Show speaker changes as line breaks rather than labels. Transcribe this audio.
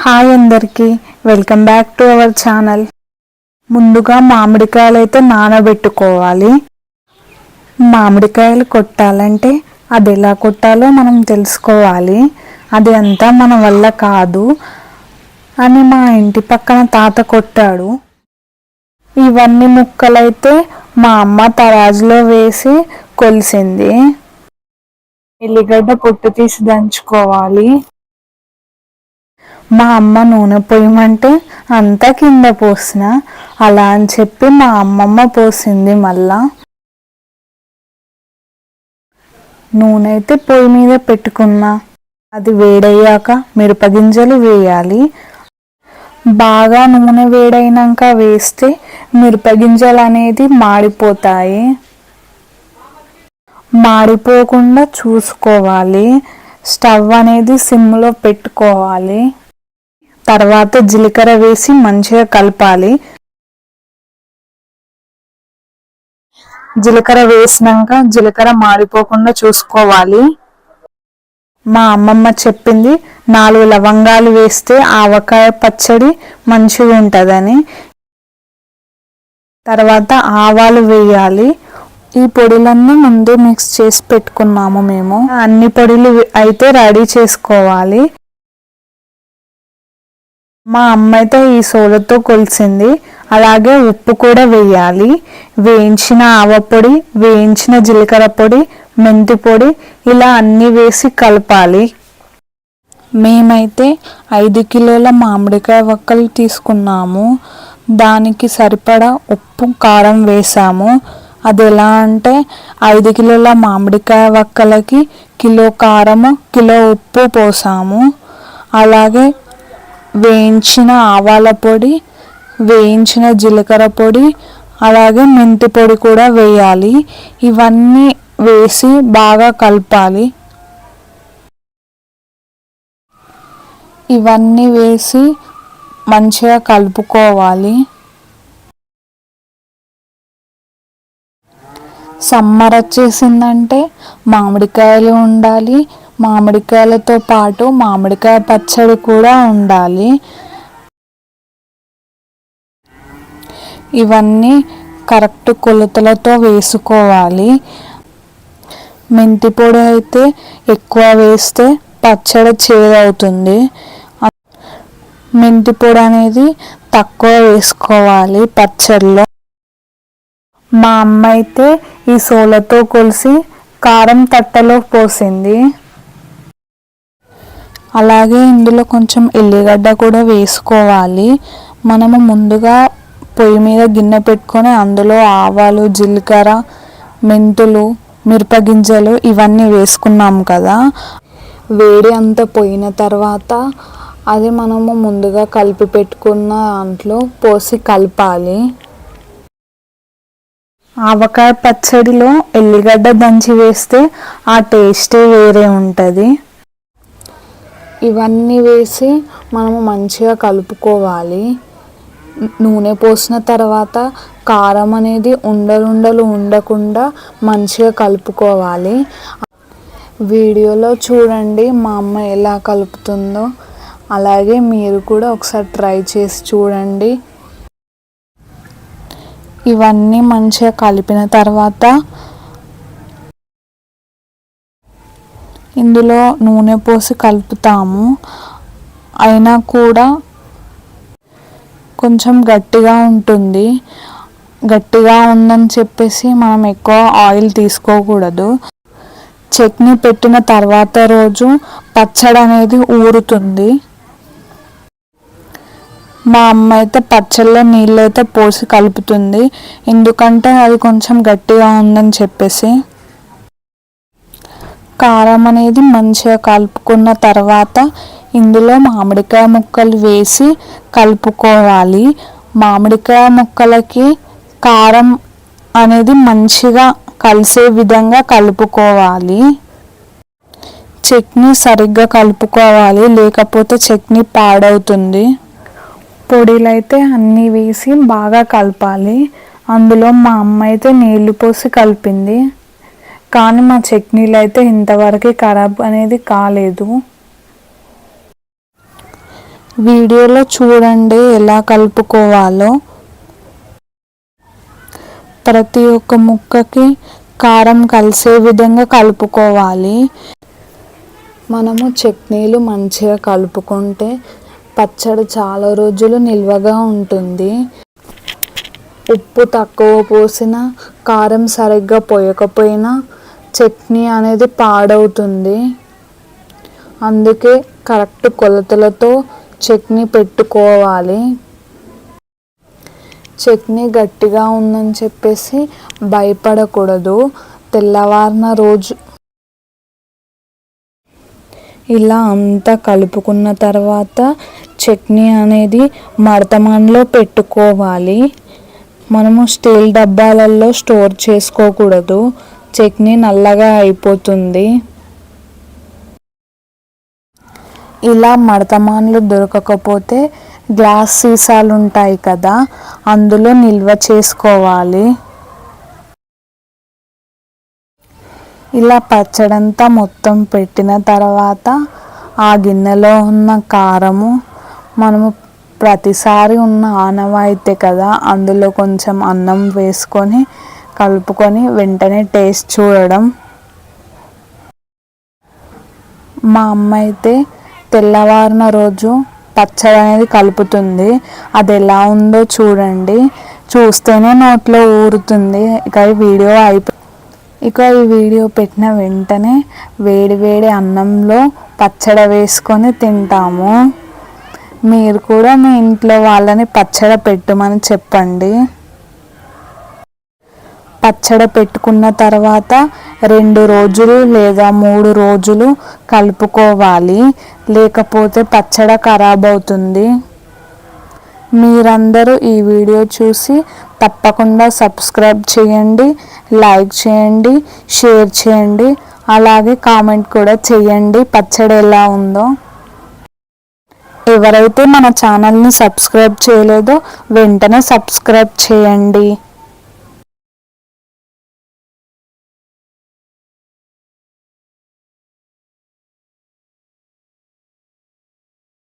Hi అందరికీ, welcome back to our channel. ముందుగా మామిడికాయలు అయితే నానబెట్టుకోవాలి. మామిడికాయలు కొట్టాలంటే అది ఎలా కొట్టాలో మనం తెలుసుకోవాలి. అది అంతా మన వల్ల కాదు అని మా ఇంటి పక్కన తాత కొట్టాడు. ఇవన్నీ ముక్కలైతే మా అమ్మ తరాజులో వేసి కొలిసింది. ఎల్లిగడ్డ పొట్టు తీసి దంచుకోవాలి. మా అమ్మ నూనె పోయమంటే అంతా కింద పోసిన, అలా అని చెప్పి మా అమ్మమ్మ పోసింది. మళ్ళా నూనె అయితే పొయ్యి మీద పెట్టుకున్నా. అది వేడయ్యాక మిరపగింజలు వేయాలి. బాగా నూనె వేడైనాక వేస్తే మిరపగింజలు అనేది మాడిపోతాయి. మాడిపోకుండా చూసుకోవాలి. స్టవ్ అనేది సిమ్లో పెట్టుకోవాలి. తర్వాత జీలకర్ర వేసి మంచిగా కలపాలి. జీలకర్ర వేసినాక జీలకర్ర మాడిపోకుండా చూసుకోవాలి. మా అమ్మమ్మ చెప్పింది 4 లవంగాలు వేస్తే ఆవకాయ పచ్చడి మంచిగా ఉంటుందని. తర్వాత ఆవాలు వేయాలి. ఈ పొడులన్నీ ముందే మిక్స్ చేసి పెట్టుకున్నాము మేము. అన్ని పొడులు అయితే రెడీ చేసుకోవాలి. మా అమ్మ అయితే ఈ సోలతో కొలిసింది. అలాగే ఉప్పు కూడా వేయాలి. వేయించిన ఆవపొడి, వేయించిన జీలకర్ర పొడి, మెంతి పొడి ఇలా అన్నీ వేసి కలపాలి. మేమైతే 5 కిలోల మామిడికాయ వక్కలు తీసుకున్నాము. దానికి సరిపడా ఉప్పు కారం వేసాము. అది ఎలా అంటే 5 కిలోల మామిడికాయ వక్కలకి కిలో కారము, కిలో ఉప్పు పోసాము. అలాగే వేయించిన ఆవాల పొడి, వేయించిన జీలకర్ర పొడి, అలాగే మెంతి పొడి కూడా వేయాలి. ఇవన్నీ వేసి బాగా కలపాలి. ఇవన్నీ వేసి మంచిగా కలుపుకోవాలి. సమ్మర్ వచ్చేసిందంటే మామిడికాయలు ఉండాలి. మామిడికాయలతో పాటు మామిడికాయ పచ్చడి కూడా ఉండాలి. ఇవన్నీ కరెక్ట్ కొలతలతో వేసుకోవాలి. మెంతి పొడి అయితే ఎక్కువ వేస్తే పచ్చడి చేదవుతుంది. మెంతి పొడి అనేది తక్కువ వేసుకోవాలి పచ్చడిలో. మా అమ్మ అయితే ఈ సోలతో కొలిసి కారం తట్టలో పోసింది. అలాగే ఇందులో కొంచెం ఎల్లిగడ్డ కూడా వేసుకోవాలి. మనము ముందుగా పొయ్యి మీద గిన్నె పెట్టుకొని అందులో ఆవాలు, జీలకర్ర, మెంతులు, మిరపగింజలు ఇవన్నీ వేసుకున్నాము కదా. వేడి అంతా పోయిన తర్వాత అది మనము ముందుగా కలిపి పెట్టుకున్న దాంట్లో పోసి కలపాలి. ఆవకాయ పచ్చడిలో ఎల్లిగడ్డ దంచి వేస్తే ఆ టేస్టే వేరే ఉంటుంది. ఇవన్నీ వేసి మనము మంచిగా కలుపుకోవాలి. నూనె పోసిన తర్వాత కారం అనేది ఉండలుండలు ఉండకుండా మంచిగా కలుపుకోవాలి. వీడియోలో చూడండి మా అమ్మ ఎలా కలుపుతుందో. అలాగే మీరు కూడా ఒకసారి ట్రై చేసి చూడండి. ఇవన్నీ మంచిగా కలిపిన తర్వాత ఇందులో నూనె పోసి కలుపుతాము. అయినా కూడా కొంచెం గట్టిగా ఉంటుంది. గట్టిగా ఉందని చెప్పేసి మనం ఎక్కువ ఆయిల్ తీసుకోకూడదు. చట్నీ పెట్టిన తర్వాత రోజు పచ్చడి అనేది ఊరుతుంది. మా అమ్మ అయితే పచ్చళ్ళలో నీళ్ళు అయితే పోసి కలుపుతుంది. ఎందుకంటే అది కొంచెం గట్టిగా ఉందని చెప్పేసి. కారం అనేది మంచిగా కలుపుకున్న తర్వాత ఇందులో మామిడికాయ ముక్కలు వేసి కలుపుకోవాలి. మామిడికాయ ముక్కలకి కారం అనేది మంచిగా కలిసే విధంగా కలుపుకోవాలి. చట్నీ సరిగ్గా కలుపుకోవాలి, లేకపోతే చట్నీ పాడవుతుంది. పొడిలు అయితే అన్నీ వేసి బాగా కలపాలి. అందులో మా అమ్మ అయితే నీళ్లు పోసి కలిపింది. కానీ మా చట్నీలు అయితే ఇంతవరకు ఖరాబ్ అనేది కాలేదు. వీడియోలో చూడండి ఎలా కలుపుకోవాలో. ప్రతి ఒక్క ముక్కకి కారం కలిసే విధంగా కలుపుకోవాలి. మనము చట్నీలు మంచిగా కలుపుకుంటే పచ్చడి చాలా రోజులు నిల్వగా ఉంటుంది. ఉప్పు తక్కువ పోసినా, కారం సరిగ్గా పోయకపోయినా చట్నీ అనేది పాడవుతుంది. అందుకే కరెక్ట్ కొలతలతో చట్నీ పెట్టుకోవాలి. చట్నీ గట్టిగా ఉందని చెప్పేసి భయపడకూడదు. తెల్లవారిన రోజు ఇలా అంతా కలుపుకున్న తర్వాత చట్నీ అనేది మడతమాన్లో పెట్టుకోవాలి. మనము స్టీల్ డబ్బాలలో స్టోర్ చేసుకోకూడదు. చట్నీ నల్లగా అయిపోతుంది. ఇలా మడతమాన్లు దొరకకపోతే గ్లాస్ సీసాలు ఉంటాయి కదా, అందులో నిల్వ చేసుకోవాలి. ఇలా పచ్చడంతా మొత్తం పెట్టిన తర్వాత ఆ గిన్నెలో ఉన్న కారము మనము ప్రతిసారి ఉన్న ఆనవాయితీ కదా, అందులో కొంచెం అన్నం వేసుకొని కలుపుకొని వెంటనే టేస్ట్ చూడడం. మా అమ్మ అయితే తెల్లవారిన రోజు పచ్చడి అనేది కలుపుతుంది. అది ఎలా ఉందో చూడండి. చూస్తేనే నోట్లో ఊరుతుంది. ఇక ఈ వీడియో పెట్టిన వెంటనే వేడి వేడి అన్నంలో పచ్చడి వేసుకొని తింటాము. మీరు కూడా మీ ఇంట్లో వాళ్ళని పచ్చడి పెట్టమని చెప్పండి. పచ్చడి పెట్టుకున్న తర్వాత 2 రోజులు లేదా 3 రోజులు కలుపుకోవాలి. లేకపోతే పచ్చడి ఖరాబ్ అవుతుంది. మీరందరూ ఈ వీడియో చూసి తప్పకుండా సబ్స్క్రైబ్ చేయండి, లైక్ చేయండి, షేర్ చేయండి, అలాగే కామెంట్ కూడా చేయండి పచ్చడి ఎలా ఉందో. ఎవరైతే మన ఛానల్ని సబ్స్క్రైబ్ చేయలేదో వెంటనే సబ్స్క్రైబ్ చేయండి.